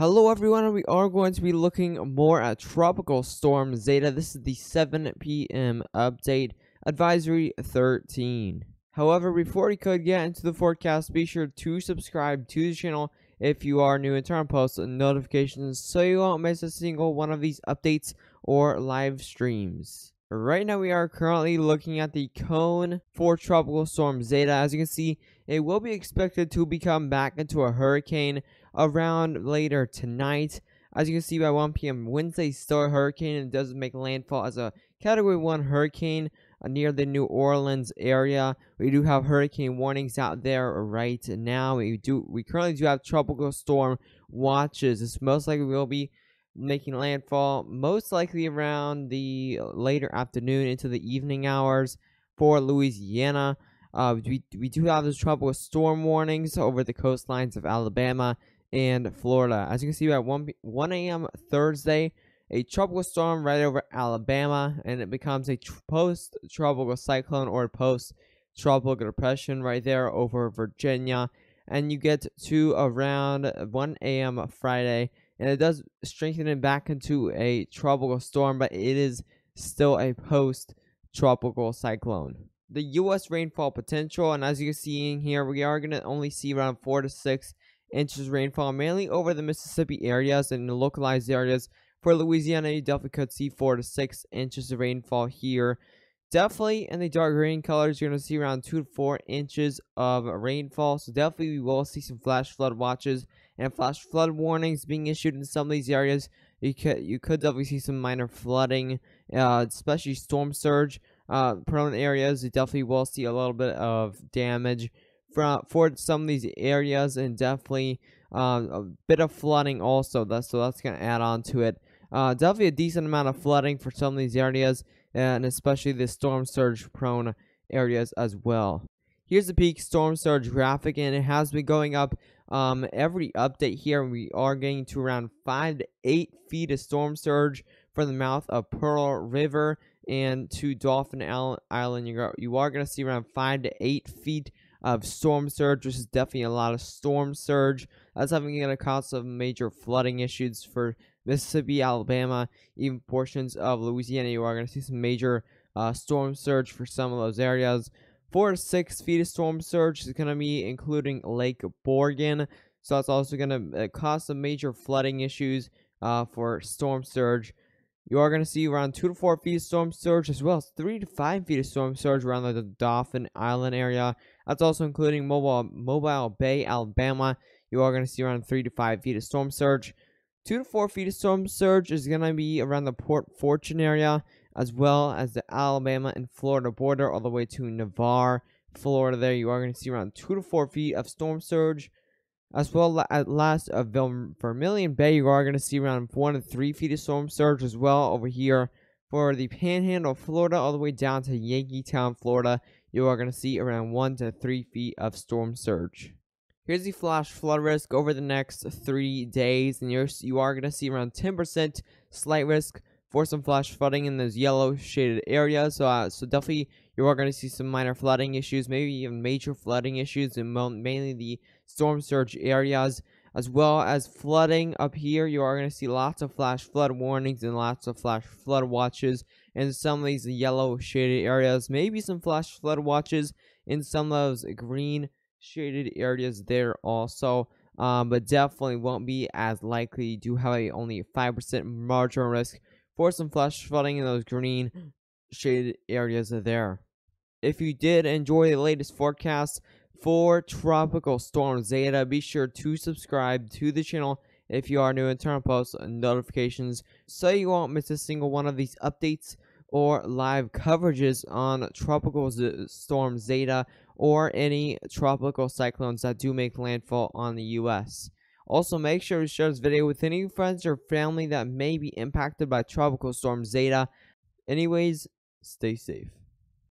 Hello everyone, and we are going to be looking more at Tropical Storm Zeta. This is the 7 p.m. update, Advisory 13. However, before we could get into the forecast, be sure to subscribe to the channel if you are new and turn on post notifications so you won't miss a single one of these updates or live streams. Right now we are currently looking at the cone for Tropical Storm Zeta. As you can see, it will be expected to become back into a hurricane around later tonight. As you can see, by 1 p.m. Wednesday, still a hurricane, and does make landfall as a Category 1 hurricane near the New Orleans area. We do have hurricane warnings out there right now. We currently do have tropical storm watches. This most likely will be making landfall most likely around the later afternoon into the evening hours for Louisiana. We do have those tropical storm warnings over the coastlines of Alabama and Florida. As you can see, at 1 a.m. Thursday, a tropical storm right over Alabama, and it becomes a post-tropical cyclone or post-tropical depression right there over Virginia. And you get to around 1 a.m. Friday, and it does strengthen it back into a tropical storm, but it is still a post-tropical cyclone. The U.S. rainfall potential, and as you can see in here, we are going to only see around 4 to 6 inches rainfall, mainly over the Mississippi areas and the localized areas. For Louisiana, you definitely could see 4 to 6 inches of rainfall here. Definitely in the dark green colors, you're going to see around 2 to 4 inches of rainfall. So definitely we will see some flash flood watches and flash flood warnings being issued in some of these areas. You could definitely see some minor flooding, especially storm surge prone areas. You definitely will see a little bit of damage for some of these areas, and definitely a bit of flooding also. That's going to add on to it. Definitely a decent amount of flooding for some of these areas, and especially the storm surge prone areas as well. Here's the peak storm surge graphic, and it has been going up every update here. We are getting to around 5 to 8 feet of storm surge from the mouth of Pearl River and to Dauphin Island. You are going to see around 5 to 8 feet of storm surge, which is definitely a lot of storm surge. That's having going to cause some major flooding issues for Mississippi, Alabama, even portions of Louisiana. You are going to see some major storm surge for some of those areas. 4 to 6 feet of storm surge is going to be including Lake Borgne, so that's also going to cause some major flooding issues for storm surge. You are going to see around 2 to 4 feet of storm surge, as well as 3 to 5 feet of storm surge around the Dauphin Island area. That's also including Mobile Bay, Alabama. You are going to see around 3 to 5 feet of storm surge. 2 to 4 feet of storm surge is going to be around the Port Fortune area, as well as the Alabama and Florida border, all the way to Navarre, Florida. There you are going to see around 2 to 4 feet of storm surge. As well as last of Vermilion Bay, you are going to see around 1 to 3 feet of storm surge as well over here. For the Panhandle, Florida, all the way down to Yankeetown, Florida, you are going to see around 1 to 3 feet of storm surge. Here's the flash flood risk over the next 3 days, and you are going to see around 10% slight risk for some flash flooding in those yellow shaded areas. So definitely you are going to see some minor flooding issues, maybe even major flooding issues in mainly the storm surge areas, as well as flooding up here. You are going to see lots of flash flood warnings and lots of flash flood watches in some of these yellow shaded areas, maybe some flash flood watches in some of those green shaded areas there also. But definitely won't be as likely to have only a 5% marginal risk for some flash flooding in those green shaded areas there. If you did enjoy the latest forecast for Tropical Storm Zeta, be sure to subscribe to the channel if you are new and turn on post notifications so you won't miss a single one of these updates or live coverages on Tropical Storm Zeta or any tropical cyclones that do make landfall on the U.S. Also, make sure to share this video with any friends or family that may be impacted by Tropical Storm Zeta. Anyways, stay safe.